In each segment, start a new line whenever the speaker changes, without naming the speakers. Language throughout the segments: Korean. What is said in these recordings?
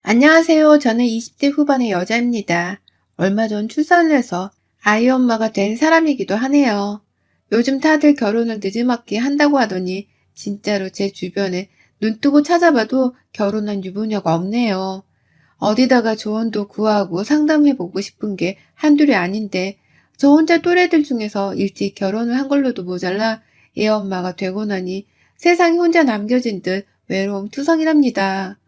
안녕하세요. 저는 20대 후반의 여자입니다. 얼마 전 출산을 해서 아이 엄마가 된 사람이기도 하네요. 요즘 다들 결혼을 늦지막히 한다고 하더니 진짜로 제 주변에 눈 뜨고 찾아봐도 결혼한 유부녀가 없네요. 어디다가 조언도 구하고 상담해보고 싶은 게 한둘이 아닌데 저 혼자 또래들 중에서 일찍 결혼을 한 걸로도 모자라 애 엄마가 되고 나니 세상에 혼자 남겨진 듯 외로움 투성이랍니다.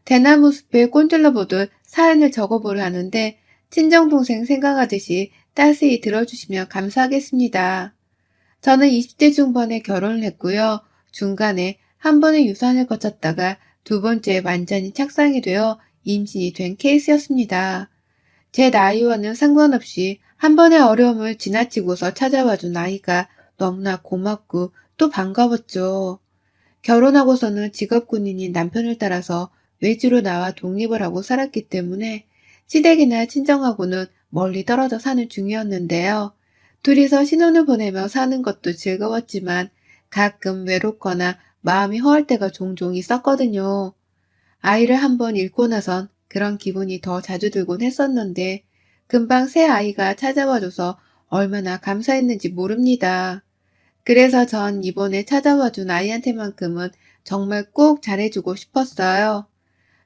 대나무 숲에 꼰질러 보듯 사연을 적어보려 하는데 친정동생 생각하듯이 따스히 들어주시면 감사하겠습니다. 저는 20대 중반에 결혼을 했고요. 중간에 한 번의 유산을 거쳤다가 두 번째 완전히 착상이 되어 임신이 된 케이스였습니다. 제 나이와는 상관없이 한 번의 어려움을 지나치고서 찾아와준 아이가 너무나 고맙고 또 반가웠죠. 결혼하고서는 직업군인인 남편을 따라서 외주로 나와 독립을 하고 살았기 때문에 시댁이나 친정하고는 멀리 떨어져 사는 중이었는데요. 둘이서 신혼을 보내며 사는 것도 즐거웠지만 가끔 외롭거나 마음이 허할 때가 종종 있었거든요. 아이를 한번 잃고 나선 그런 기분이 더 자주 들곤 했었는데 금방 새 아이가 찾아와줘서 얼마나 감사했는지 모릅니다. 그래서 전 이번에 찾아와준 아이한테만큼은 정말 꼭 잘해주고 싶었어요.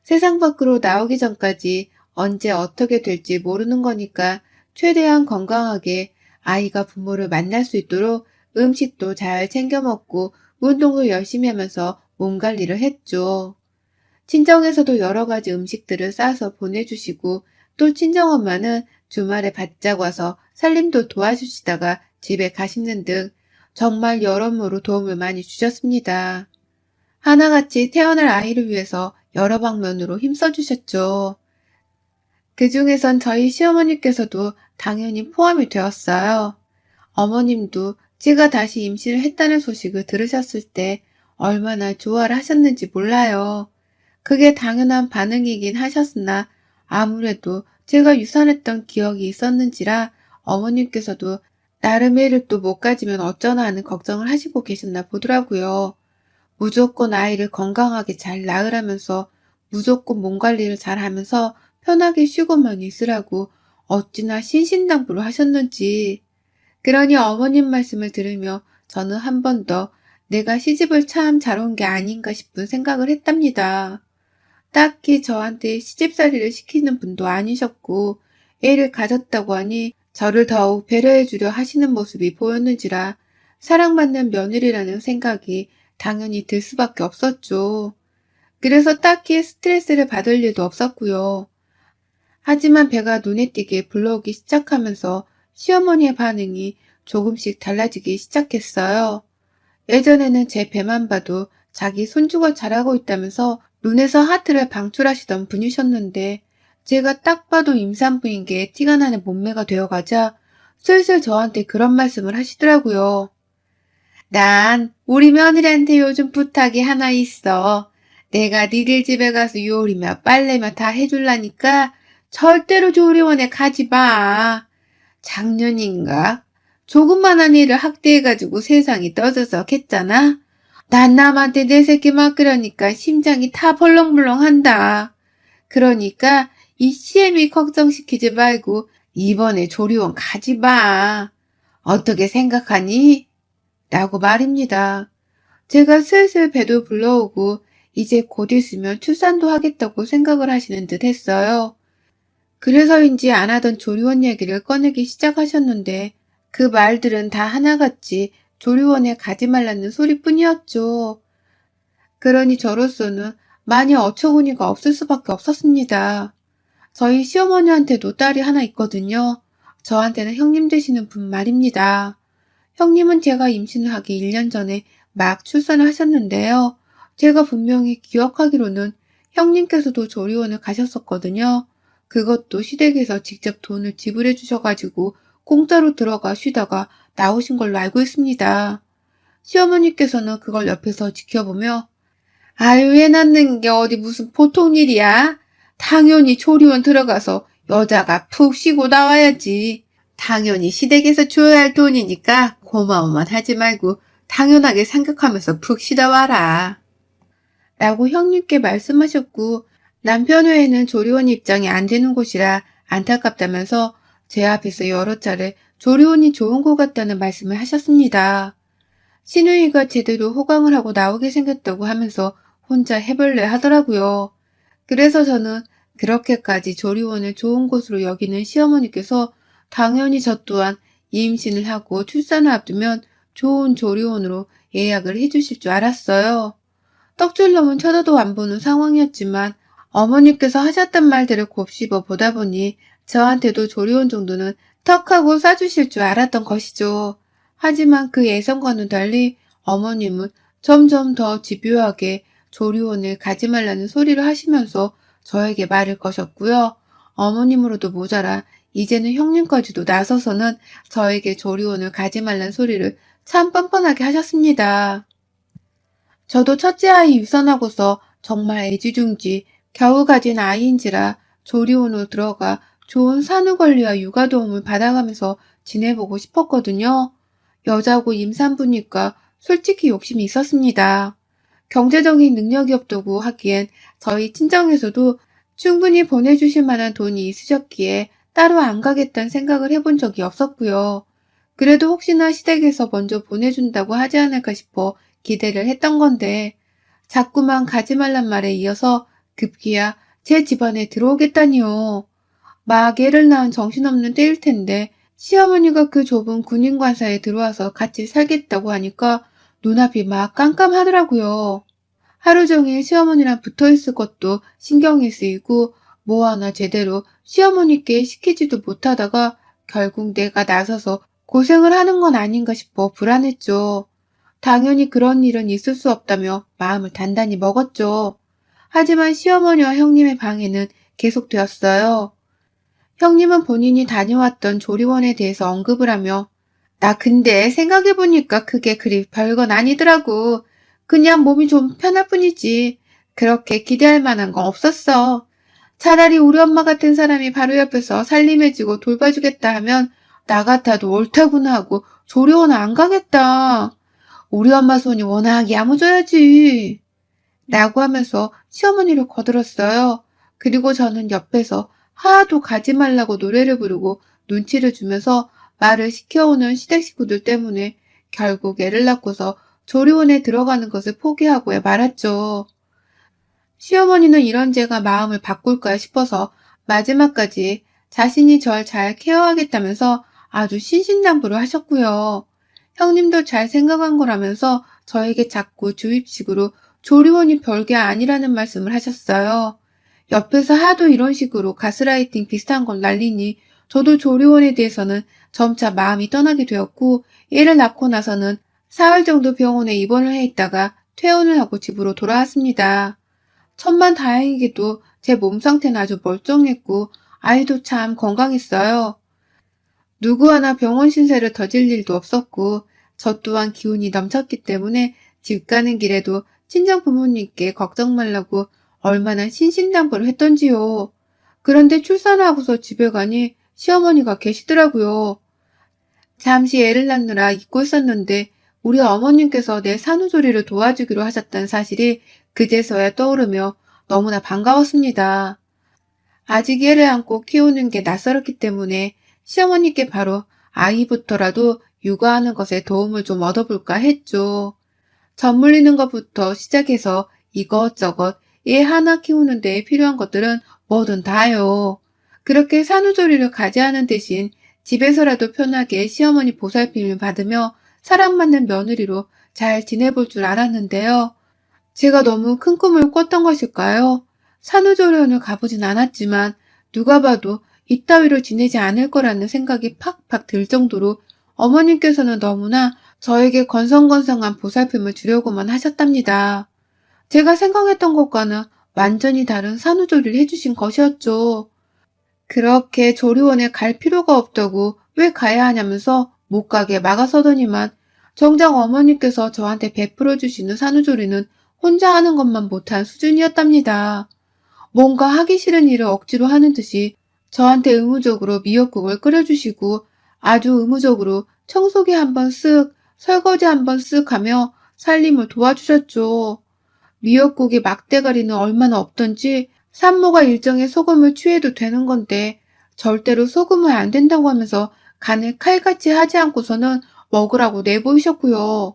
세상 밖으로 나오기 전까지 언제 어떻게 될지 모르는 거니까 최대한 건강하게 아이가 부모를 만날 수 있도록 음식도 잘 챙겨 먹고 운동도 열심히 하면서 몸 관리를 했죠. 친정에서도 여러 가지 음식들을 싸서 보내주시고 또 친정엄마는 주말에 바짝 와서 살림도 도와주시다가 집에 가시는 등 정말 여러모로 도움을 많이 주셨습니다. 하나같이 태어날 아이를 위해서 여러 방면으로 힘써주셨죠. 그 중에선 저희 시어머니께서도 당연히 포함이 되었어요. 어머님도 제가 다시 임신을 했다는 소식을 들으셨을 때 얼마나 좋아를 하셨는지 몰라요. 그게 당연한 반응이긴 하셨으나 아무래도 제가 유산했던 기억이 있었는지라 어머님께서도 나름 애를 또 못 가지면 어쩌나 하는 걱정을 하시고 계셨나 보더라고요. 무조건 아이를 건강하게 잘 낳으라면서 무조건 몸 관리를 잘 하면서 편하게 쉬고만 있으라고 어찌나 신신당부를 하셨는지. 그러니 어머님 말씀을 들으며 저는 한 번 더 내가 시집을 참 잘 온 게 아닌가 싶은 생각을 했답니다. 딱히 저한테 시집살이를 시키는 분도 아니셨고 애를 가졌다고 하니 저를 더욱 배려해 주려 하시는 모습이 보였는지라 사랑받는 며느리라는 생각이 당연히 들 수밖에 없었죠. 그래서 딱히 스트레스를 받을 일도 없었고요. 하지만 배가 눈에 띄게 불러오기 시작하면서 시어머니의 반응이 조금씩 달라지기 시작했어요. 예전에는 제 배만 봐도 자기 손주가 잘하고 있다면서 눈에서 하트를 방출하시던 분이셨는데 제가 딱 봐도 임산부인 게 티가 나는 몸매가 되어가자 슬슬 저한테 그런 말씀을 하시더라고요. 난 우리 며느리한테 요즘 부탁이 하나 있어. 내가 니들 집에 가서 요리며 빨래며 다 해줄라니까 절대로 조리원에 가지 마. 작년인가? 조그만한 일을 학대해가지고 세상이 떠들썩했잖아. 난 남한테 내 새끼 맡으려니까 심장이 다 벌렁벌렁한다. 그러니까 이 CM이 걱정시키지 말고 이번에 조리원 가지 마. 어떻게 생각하니? 라고 말입니다. 제가 슬슬 배도 불러오고 이제 곧 있으면 출산도 하겠다고 생각을 하시는 듯 했어요. 그래서인지 안 하던 조리원 얘기를 꺼내기 시작하셨는데 그 말들은 다 하나같이 조리원에 가지 말라는 소리뿐이었죠. 그러니 저로서는 많이 어처구니가 없을 수밖에 없었습니다. 저희 시어머니한테도 딸이 하나 있거든요. 저한테는 형님 되시는 분 말입니다. 형님은 제가 임신을 하기 1년 전에 막 출산을 하셨는데요. 제가 분명히 기억하기로는 형님께서도 조리원을 가셨었거든요. 그것도 시댁에서 직접 돈을 지불해 주셔가지고 공짜로 들어가 쉬다가 나오신 걸로 알고 있습니다. 시어머니께서는 그걸 옆에서 지켜보며 아유, 애 낳는 게 어디 무슨 보통 일이야? 당연히 조리원 들어가서 여자가 푹 쉬고 나와야지. 당연히 시댁에서 줘야 할 돈이니까 고마워만 하지 말고 당연하게 생각하면서 푹 쉬다 와라. 라고 형님께 말씀하셨고 남편 외에는 조리원 입장이 안 되는 곳이라 안타깝다면서 제 앞에서 여러 차례 조리원이 좋은 것 같다는 말씀을 하셨습니다. 시누이가 제대로 호강을 하고 나오게 생겼다고 하면서 혼자 해볼래 하더라고요. 그래서 저는 그렇게까지 조리원을 좋은 곳으로 여기는 시어머니께서 당연히 저 또한 임신을 하고 출산을 앞두면 좋은 조리원으로 예약을 해주실 줄 알았어요. 떡줄놈은 쳐다도 안 보는 상황이었지만 어머니께서 하셨던 말들을 곱씹어 보다 보니 저한테도 조리원 정도는 턱하고 싸주실 줄 알았던 것이죠. 하지만 그 예상과는 달리 어머님은 점점 더 집요하게 조리원을 가지 말라는 소리를 하시면서 저에게 말을 거셨고요. 어머님으로도 모자라 이제는 형님까지도 나서서는 저에게 조리원을 가지 말라는 소리를 참 뻔뻔하게 하셨습니다. 저도 첫째 아이 유산하고서 정말 애지중지 겨우 가진 아이인지라 조리원으로 들어가 좋은 산후관리와 육아도움을 받아가면서 지내보고 싶었거든요. 여자고 임산부니까 솔직히 욕심이 있었습니다. 경제적인 능력이 없다고 하기엔 저희 친정에서도 충분히 보내주실 만한 돈이 있으셨기에 따로 안 가겠다는 생각을 해본 적이 없었고요. 그래도 혹시나 시댁에서 먼저 보내준다고 하지 않을까 싶어 기대를 했던 건데 자꾸만 가지 말란 말에 이어서 급기야 제 집안에 들어오겠다니요. 막 애를 낳은 정신없는 때일 텐데 시어머니가 그 좁은 군인관사에 들어와서 같이 살겠다고 하니까 눈앞이 막 깜깜하더라고요. 하루 종일 시어머니랑 붙어있을 것도 신경이 쓰이고 뭐 하나 제대로 시어머니께 시키지도 못하다가 결국 내가 나서서 고생을 하는 건 아닌가 싶어 불안했죠. 당연히 그런 일은 있을 수 없다며 마음을 단단히 먹었죠. 하지만 시어머니와 형님의 방해는 계속되었어요. 형님은 본인이 다녀왔던 조리원에 대해서 언급을 하며 나 근데 생각해보니까 그게 그리 별건 아니더라고. 그냥 몸이 좀 편할 뿐이지. 그렇게 기대할 만한 건 없었어. 차라리 우리 엄마 같은 사람이 바로 옆에서 살림해주고 돌봐주겠다 하면 나 같아도 옳다구나 하고 조리원 안 가겠다. 우리 엄마 손이 워낙 야무져야지. 라고 하면서 시어머니를 거들었어요. 그리고 저는 옆에서 하도 가지 말라고 노래를 부르고 눈치를 주면서 말을 시켜오는 시댁 식구들 때문에 결국 애를 낳고서 조리원에 들어가는 것을 포기하고 말았죠. 시어머니는 이런 제가 마음을 바꿀까 싶어서 마지막까지 자신이 절 잘 케어하겠다면서 아주 신신당부를 하셨고요. 형님도 잘 생각한 거라면서 저에게 자꾸 주입식으로 조리원이 별게 아니라는 말씀을 하셨어요. 옆에서 하도 이런 식으로 가스라이팅 비슷한 걸 날리니 저도 조리원에 대해서는 점차 마음이 떠나게 되었고 애를 낳고 나서는 사흘 정도 병원에 입원을 해 있다가 퇴원을 하고 집으로 돌아왔습니다. 천만다행히도 제 몸 상태는 아주 멀쩡했고 아이도 참 건강했어요. 누구 하나 병원 신세를 져질 일도 없었고 저 또한 기운이 넘쳤기 때문에 집 가는 길에도 친정 부모님께 걱정 말라고 얼마나 신신당부를 했던지요. 그런데 출산을 하고서 집에 가니 시어머니가 계시더라고요. 잠시 애를 낳느라 잊고 있었는데 우리 어머님께서 내 산후조리를 도와주기로 하셨다는 사실이 그제서야 떠오르며 너무나 반가웠습니다. 아직 애를 안고 키우는 게 낯설었기 때문에 시어머니께 바로 아이부터라도 육아하는 것에 도움을 좀 얻어볼까 했죠. 젖 물리는 것부터 시작해서 이것저것 애 하나 키우는 데 필요한 것들은 뭐든 다요. 그렇게 산후조리를 가지하는 대신 집에서라도 편하게 시어머니 보살핌을 받으며 사랑받는 며느리로 잘 지내볼 줄 알았는데요. 제가 너무 큰 꿈을 꿨던 것일까요? 산후조리원을 가보진 않았지만 누가 봐도 이따위로 지내지 않을 거라는 생각이 팍팍 들 정도로 어머님께서는 너무나 저에게 건성건성한 보살핌을 주려고만 하셨답니다. 제가 생각했던 것과는 완전히 다른 산후조리를 해주신 것이었죠. 그렇게 조리원에 갈 필요가 없다고 왜 가야 하냐면서 못 가게 막아서더니만 정작 어머니께서 저한테 베풀어 주시는 산후조리는 혼자 하는 것만 못한 수준이었답니다. 뭔가 하기 싫은 일을 억지로 하는 듯이 저한테 의무적으로 미역국을 끓여주시고 아주 의무적으로 청소기 한번 쓱, 설거지 한번 쓱 하며 살림을 도와주셨죠. 미역국의 막대가리는 얼마나 없던지 산모가 일정에 소금을 취해도 되는 건데 절대로 소금은 안 된다고 하면서 간을 칼같이 하지 않고서는 먹으라고 내보이셨고요.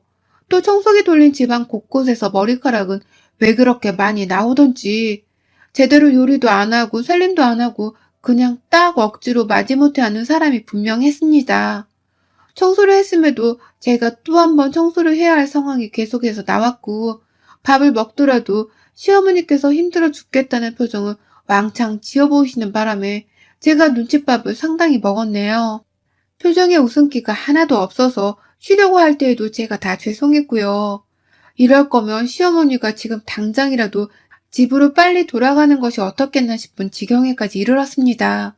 또 청소기 돌린 집안 곳곳에서 머리카락은 왜 그렇게 많이 나오던지 제대로 요리도 안 하고 살림도 안 하고 그냥 딱 억지로 마지못해 하는 사람이 분명했습니다. 청소를 했음에도 제가 또 한 번 청소를 해야 할 상황이 계속해서 나왔고, 밥을 먹더라도 시어머니께서 힘들어 죽겠다는 표정을 왕창 지어 보이시는 바람에 제가 눈칫밥을 상당히 먹었네요. 표정에 웃음기가 하나도 없어서 쉬려고 할 때에도 제가 다 죄송했고요. 이럴 거면 시어머니가 지금 당장이라도 집으로 빨리 돌아가는 것이 어떻겠나 싶은 지경에까지 이르렀습니다.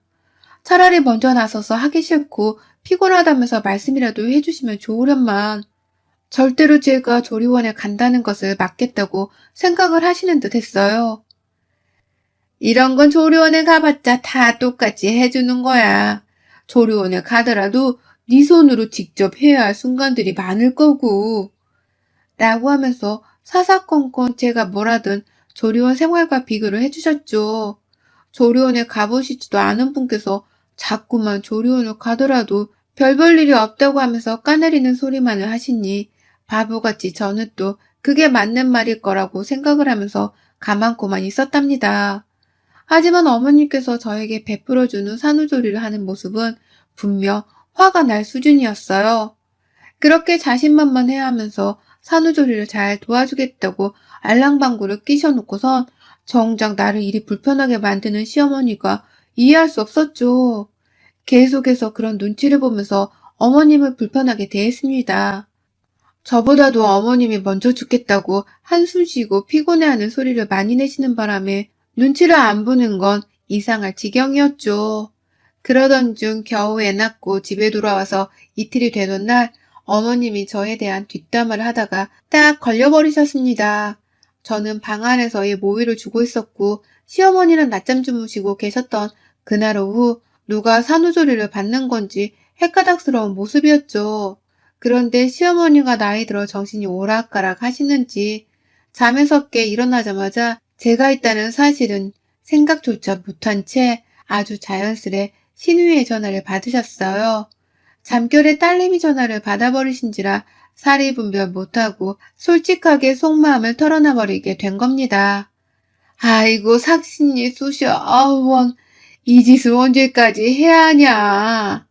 차라리 먼저 나서서 하기 싫고 피곤하다면서 말씀이라도 해주시면 좋으련만 절대로 제가 조리원에 간다는 것을 막겠다고 생각을 하시는 듯 했어요. 이런 건 조리원에 가봤자 다 똑같이 해주는 거야. 조리원에 가더라도 네 손으로 직접 해야 할 순간들이 많을 거고. 라고 하면서 사사건건 제가 뭐라든 조리원 생활과 비교를 해주셨죠. 조리원에 가보시지도 않은 분께서 자꾸만 조리원을 가더라도 별 볼 일이 없다고 하면서 까내리는 소리만을 하시니 바보같이 저는 또 그게 맞는 말일 거라고 생각을 하면서 가만고만 있었답니다. 하지만 어머님께서 저에게 베풀어주는 산후조리를 하는 모습은 분명 화가 날 수준이었어요. 그렇게 자신만만해야 하면서 산후조리를 잘 도와주겠다고 알랑방구를 끼셔놓고선 정작 나를 일이 불편하게 만드는 시어머니가 이해할 수 없었죠. 계속해서 그런 눈치를 보면서 어머님을 불편하게 대했습니다. 저보다도 어머님이 먼저 죽겠다고 한숨 쉬고 피곤해하는 소리를 많이 내시는 바람에 눈치를 안 보는 건 이상할 지경이었죠. 그러던 중 겨우 애 낳고 집에 돌아와서 이틀이 되던 날 어머님이 저에 대한 뒷담화를 하다가 딱 걸려버리셨습니다. 저는 방 안에서의 모유를 주고 있었고 시어머니는 낮잠 주무시고 계셨던 그날 오후 누가 산후조리를 받는 건지 헷가닥스러운 모습이었죠. 그런데 시어머니가 나이 들어 정신이 오락가락 하시는지 잠에서 깨 일어나자마자 제가 있다는 사실은 생각조차 못한 채 아주 자연스레 신우이의 전화를 받으셨어요. 잠결에 딸내미 전화를 받아버리신지라 사리 분별 못하고 솔직하게 속마음을 털어놔버리게 된 겁니다. 아이고 삭신이 쑤셔 아우원 이 짓을 언제까지 해야 하냐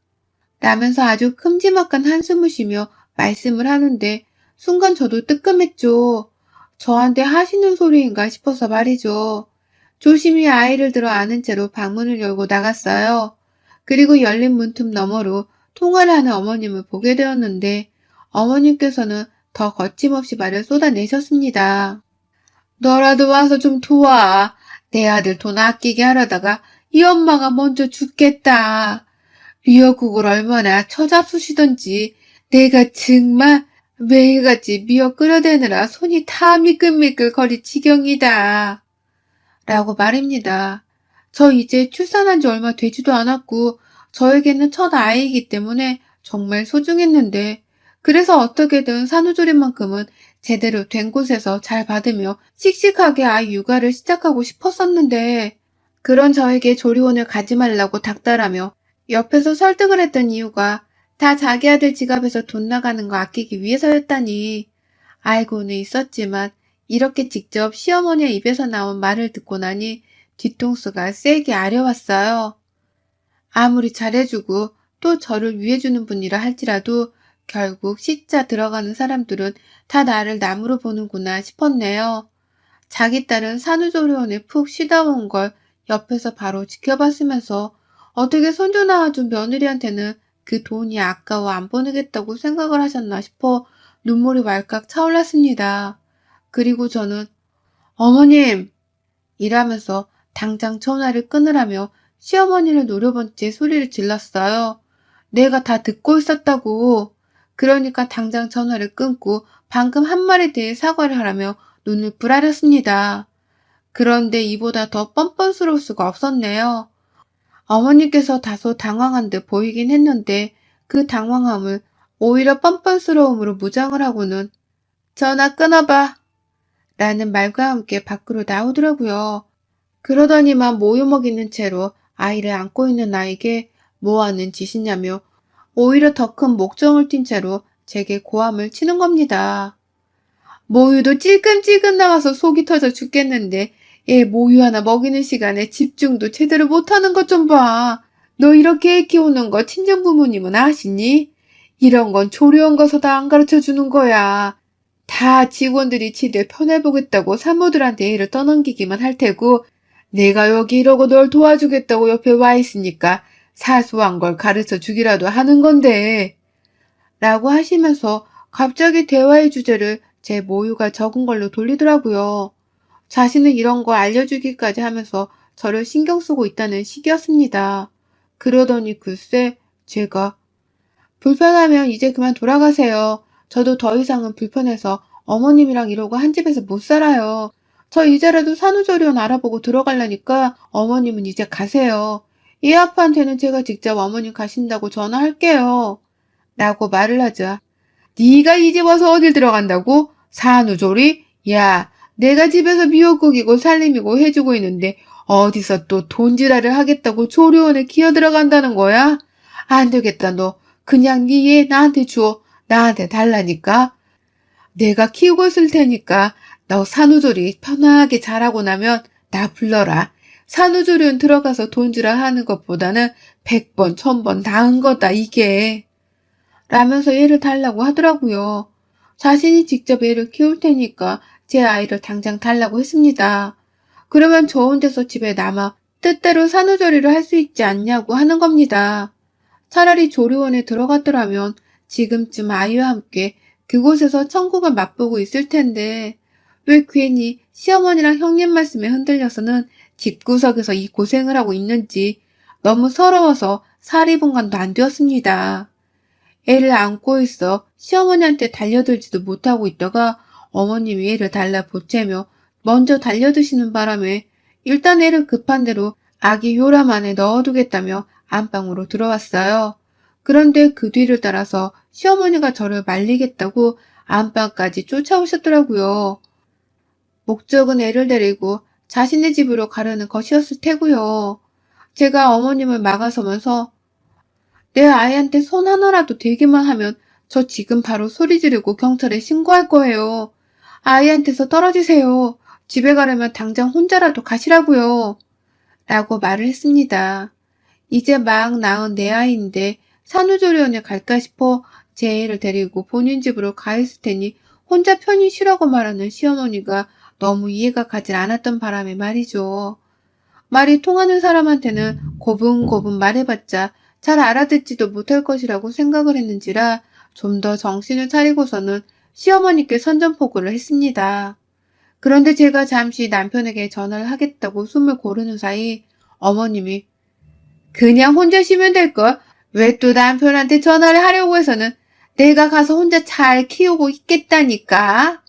라면서 아주 큼지막한 한숨을 쉬며 말씀을 하는데 순간 저도 뜨끔했죠. 저한테 하시는 소리인가 싶어서 말이죠. 조심히 아이를 들어 안은 채로 방문을 열고 나갔어요. 그리고 열린 문틈 너머로 통화를 하는 어머님을 보게 되었는데 어머님께서는 더 거침없이 말을 쏟아내셨습니다. 너라도 와서 좀 도와. 내 아들 돈 아끼게 하려다가 이 엄마가 먼저 죽겠다. 미역국을 얼마나 처잡수시던지 내가 정말 매일같이 미역 끓여대느라 손이 다 미끌미끌 거릴 지경이다. 라고 말입니다. 저 이제 출산한 지 얼마 되지도 않았고 저에게는 첫 아이이기 때문에 정말 소중했는데 그래서 어떻게든 산후조리만큼은 제대로 된 곳에서 잘 받으며 씩씩하게 아이 육아를 시작하고 싶었었는데 그런 저에게 조리원을 가지 말라고 닥달하며 옆에서 설득을 했던 이유가 다 자기 아들 지갑에서 돈 나가는 거 아끼기 위해서였다니 알고는 있었지만 이렇게 직접 시어머니의 입에서 나온 말을 듣고 나니 뒤통수가 세게 아려왔어요. 아무리 잘해주고 또 저를 위해주는 분이라 할지라도 결국 시자 들어가는 사람들은 다 나를 남으로 보는구나 싶었네요. 자기 딸은 산후조리원에 푹 쉬다 온 걸 옆에서 바로 지켜봤으면서 어떻게 손주 낳아준 며느리한테는 그 돈이 아까워 안 보내겠다고 생각을 하셨나 싶어 눈물이 왈칵 차올랐습니다. 그리고 저는 어머님! 이라면서 당장 전화를 끊으라며 시어머니를 노려본 채 소리를 질렀어요. 내가 다 듣고 있었다고. 그러니까 당장 전화를 끊고 방금 한 말에 대해 사과를 하라며 눈을 부라렸습니다. 그런데 이보다 더 뻔뻔스러울 수가 없었네요. 어머니께서 다소 당황한 듯 보이긴 했는데 그 당황함을 오히려 뻔뻔스러움으로 무장을 하고는 전화 끊어봐 라는 말과 함께 밖으로 나오더라고요. 그러더니만 모유 먹이는 채로 아이를 안고 있는 나에게 뭐 하는 짓이냐며 오히려 더 큰 목청을 띈 채로 제게 고함을 치는 겁니다. 모유도 찔끔찔끔 나와서 속이 터져 죽겠는데 얘 모유 하나 먹이는 시간에 집중도 제대로 못하는 것 좀 봐. 너 이렇게 애 키우는 거 친정 부모님은 아시니? 이런 건 조리원 가서도 안 가르쳐 주는 거야. 다 직원들이 지들 편해보겠다고 산모들한테 애를 떠넘기기만 할 테고 내가 여기 이러고 널 도와주겠다고 옆에 와 있으니까 사소한 걸 가르쳐 주기라도 하는 건데 라고 하시면서 갑자기 대화의 주제를 제 모유가 적은 걸로 돌리더라고요. 자신은 이런 거 알려주기까지 하면서 저를 신경 쓰고 있다는 식이었습니다. 그러더니 글쎄 제가 불편하면 이제 그만 돌아가세요. 저도 더 이상은 불편해서 어머님이랑 이러고 한 집에서 못 살아요. 저 이제라도 산후조리원 알아보고 들어가려니까 어머님은 이제 가세요. 이 아빠한테는 제가 직접 어머님 가신다고 전화할게요. 라고 말을 하자 네가 이제 와서 어딜 들어간다고? 산후조리? 야, 내가 집에서 미역국이고 살림이고 해주고 있는데 어디서 또 돈지랄을 하겠다고 조리원에 기어 들어간다는 거야? 안 되겠다, 너. 그냥 네 애 나한테 줘. 나한테 달라니까. 내가 키우고 있을 테니까 너 산후조리 편하게 잘하고 나면 나 불러라. 산후조리원 들어가서 돈지랄 하는 것보다는 100번, 1000번 나은 거다, 이게. 라면서 애를 달라고 하더라고요. 자신이 직접 애를 키울 테니까 제 아이를 당장 달라고 했습니다. 그러면 저 혼자서 집에 남아 뜻대로 산후조리를 할 수 있지 않냐고 하는 겁니다. 차라리 조리원에 들어갔더라면 지금쯤 아이와 함께 그곳에서 천국을 맛보고 있을 텐데 왜 괜히 시어머니랑 형님 말씀에 흔들려서는 집구석에서 이 고생을 하고 있는지 너무 서러워서 사리분간도 안 되었습니다. 애를 안고 있어 시어머니한테 달려들지도 못하고 있다가 어머님이 애를 달라 보채며 먼저 달려드시는 바람에 일단 애를 급한 대로 아기 요람 안에 넣어두겠다며 안방으로 들어왔어요. 그런데 그 뒤를 따라서 시어머니가 저를 말리겠다고 안방까지 쫓아오셨더라고요. 목적은 애를 데리고 자신의 집으로 가려는 것이었을 테고요. 제가 어머님을 막아서면서 내 아이한테 손 하나라도 대기만 하면 저 지금 바로 소리 지르고 경찰에 신고할 거예요. 아이한테서 떨어지세요. 집에 가려면 당장 혼자라도 가시라고요. 라고 말을 했습니다. 이제 막 낳은 내 아이인데 산후조리원에 갈까 싶어 제 애를 데리고 본인 집으로 가 있을 테니 혼자 편히 쉬라고 말하는 시어머니가 너무 이해가 가질 않았던 바람에 말이죠. 말이 통하는 사람한테는 고분고분 말해봤자 잘 알아듣지도 못할 것이라고 생각을 했는지라 좀 더 정신을 차리고서는 시어머니께 선전포고를 했습니다. 그런데 제가 잠시 남편에게 전화를 하겠다고 숨을 고르는 사이 어머님이 그냥 혼자 쉬면 될걸. 왜 또 남편한테 전화를 하려고 해서는 내가 가서 혼자 잘 키우고 있겠다니까.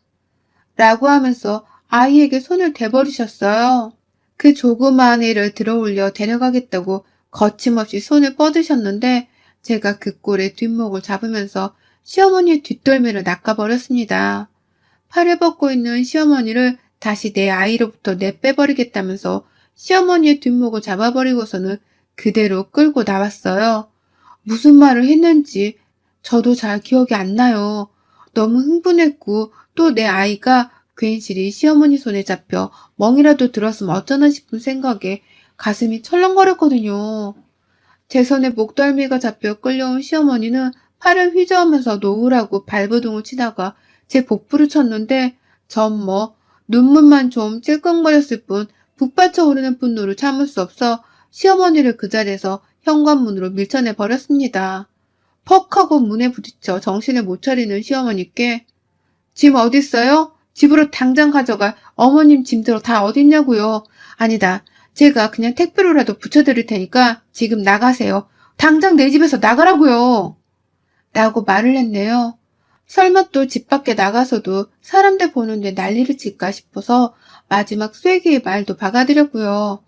라고 하면서 아이에게 손을 대버리셨어요. 그 조그마한 애를 들어올려 데려가겠다고 거침없이 손을 뻗으셨는데 제가 그 꼴에 뒷목을 잡으면서 시어머니의 뒷덜미를 낚아버렸습니다. 팔을 뻗고 있는 시어머니를 다시 내 아이로부터 내빼버리겠다면서 시어머니의 뒷목을 잡아버리고서는 그대로 끌고 나왔어요. 무슨 말을 했는지 저도 잘 기억이 안 나요. 너무 흥분했고 또 내 아이가 괜시리 시어머니 손에 잡혀 멍이라도 들었으면 어쩌나 싶은 생각에 가슴이 철렁거렸거든요. 제 손에 목덜미가 잡혀 끌려온 시어머니는 팔을 휘저으면서 놓으라고 발버둥을 치다가 제 복부를 쳤는데 전 뭐 눈물만 좀 찔끔거렸을 뿐 북받쳐 오르는 분노를 참을 수 없어 시어머니를 그 자리에서 현관문으로 밀쳐내 버렸습니다. 퍽 하고 문에 부딪혀 정신을 못 차리는 시어머니께 짐 어딨어요? 집으로 당장 가져가. 어머님 짐들 다 어딨냐고요. 아니다. 제가 그냥 택배로라도 붙여드릴 테니까 지금 나가세요. 당장 내 집에서 나가라고요. 라고 말을 했네요. 설마 또 집 밖에 나가서도 사람들 보는데 난리를 칠까 싶어서 마지막 쐐기의 말도 박아드렸고요.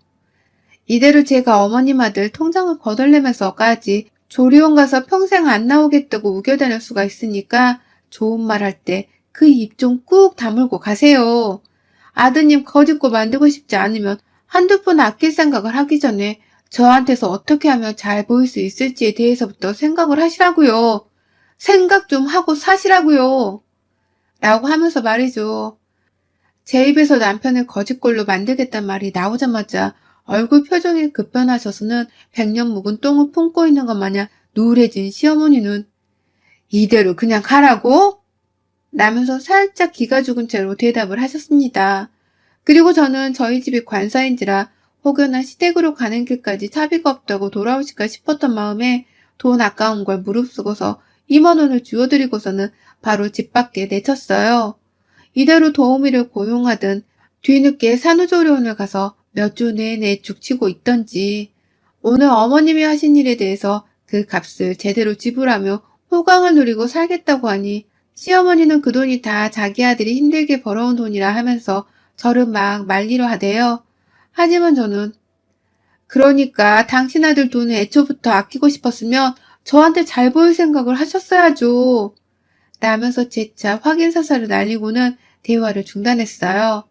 이대로 제가 어머님 아들 통장을 거덜내면서까지 조리원 가서 평생 안 나오겠다고 우겨다닐 수가 있으니까 좋은 말 할 때 그 입 좀 꾹 다물고 가세요. 아드님 거짓고 만들고 싶지 않으면 한두 푼 아낄 생각을 하기 전에 저한테서 어떻게 하면 잘 보일 수 있을지에 대해서부터 생각을 하시라고요. 생각 좀 하고 사시라고요. 라고 하면서 말이죠. 제 입에서 남편을 거짓골로 만들겠단 말이 나오자마자 얼굴 표정이 급변하셔서는 백년 묵은 똥을 품고 있는 것 마냥 누울해진 시어머니는 이대로 그냥 가라고? 라면서 살짝 기가 죽은 채로 대답을 하셨습니다. 그리고 저는 저희 집이 관사인지라 혹여나 시댁으로 가는 길까지 차비가 없다고 돌아오실까 싶었던 마음에 돈 아까운 걸 무릅쓰고서 2만 원을 주워드리고서는 바로 집 밖에 내쳤어요. 이대로 도우미를 고용하든 뒤늦게 산후조리원을 가서 몇 주 내내 죽치고 있던지 오늘 어머님이 하신 일에 대해서 그 값을 제대로 지불하며 호강을 누리고 살겠다고 하니 시어머니는 그 돈이 다 자기 아들이 힘들게 벌어온 돈이라 하면서 저를 막 말리려 하대요. 하지만 저는 그러니까 당신 아들 돈을 애초부터 아끼고 싶었으면 저한테 잘 보일 생각을 하셨어야죠. 라면서 재차 확인 사살을 날리고는 대화를 중단했어요.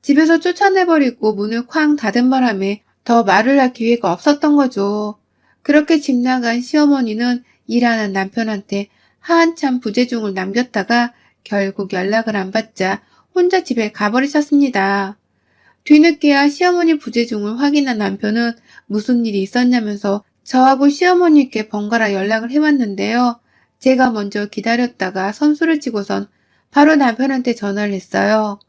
집에서 쫓아내버리고 문을 쾅 닫은 바람에 더 말을 할 기회가 없었던 거죠. 그렇게 집 나간 시어머니는 일하는 남편한테 한참 부재중을 남겼다가 결국 연락을 안 받자 혼자 집에 가버리셨습니다. 뒤늦게야 시어머니 부재중을 확인한 남편은 무슨 일이 있었냐면서 저하고 시어머니께 번갈아 연락을 해왔는데요. 제가 먼저 기다렸다가 선수를 치고선 바로 남편한테 전화를 했어요.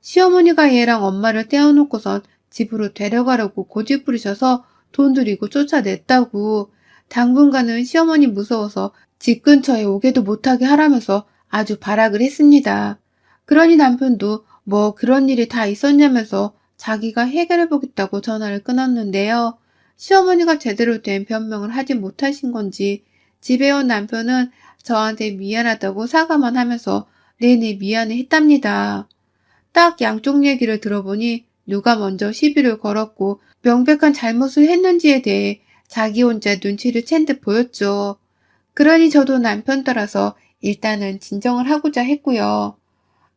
시어머니가 얘랑 엄마를 떼어놓고선 집으로 데려가려고 고집 부리셔서 돈 들이고 쫓아냈다고. 당분간은 시어머니 무서워서 집 근처에 오게도 못하게 하라면서 아주 발악을 했습니다. 그러니 남편도 뭐 그런 일이 다 있었냐면서 자기가 해결해보겠다고 전화를 끊었는데요. 시어머니가 제대로 된 변명을 하지 못하신 건지 집에 온 남편은 저한테 미안하다고 사과만 하면서 내내 미안해 했답니다. 딱 양쪽 얘기를 들어보니 누가 먼저 시비를 걸었고 명백한 잘못을 했는지에 대해 자기 혼자 눈치를 챈 듯 보였죠. 그러니 저도 남편 따라서 일단은 진정을 하고자 했고요.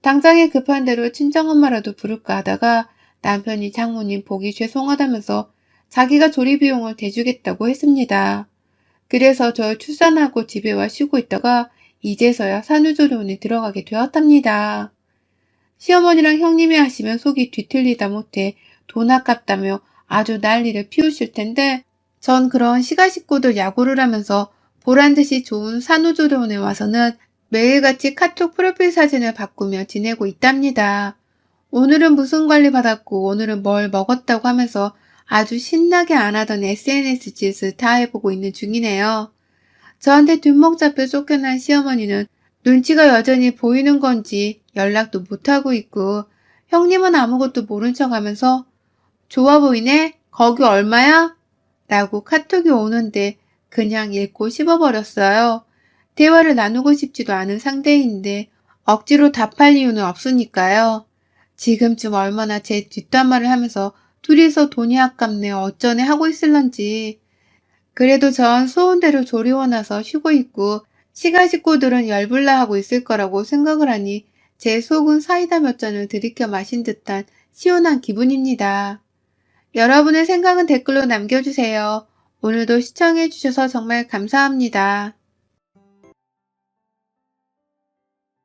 당장에 급한 대로 친정엄마라도 부를까 하다가 남편이 장모님 보기 죄송하다면서 자기가 조리비용을 대주겠다고 했습니다. 그래서 저 출산하고 집에 와 쉬고 있다가 이제서야 산후조리원에 들어가게 되었답니다. 시어머니랑 형님이 하시면 속이 뒤틀리다 못해 돈 아깝다며 아주 난리를 피우실 텐데 전 그런 시가 식구들 야구를 하면서 보란듯이 좋은 산후조리원에 와서는 매일같이 카톡 프로필 사진을 바꾸며 지내고 있답니다. 오늘은 무슨 관리 받았고 오늘은 뭘 먹었다고 하면서 아주 신나게 안 하던 SNS 짓을 다 해보고 있는 중이네요. 저한테 뒷목 잡혀 쫓겨난 시어머니는 눈치가 여전히 보이는 건지 연락도 못하고 있고 형님은 아무것도 모른 척하면서 좋아 보이네? 거기 얼마야? 라고 카톡이 오는데 그냥 읽고 씹어버렸어요. 대화를 나누고 싶지도 않은 상대인데 억지로 답할 이유는 없으니까요. 지금쯤 얼마나 제 뒷담화를 하면서 둘이서 돈이 아깝네 어쩌네 하고 있을런지. 그래도 전 소원대로 조리원 와서 쉬고 있고 시가 식구들은 열불나 하고 있을 거라고 생각을 하니 제 속은 사이다 몇 잔을 들이켜 마신 듯한 시원한 기분입니다. 여러분의 생각은 댓글로 남겨주세요. 오늘도 시청해주셔서 정말 감사합니다.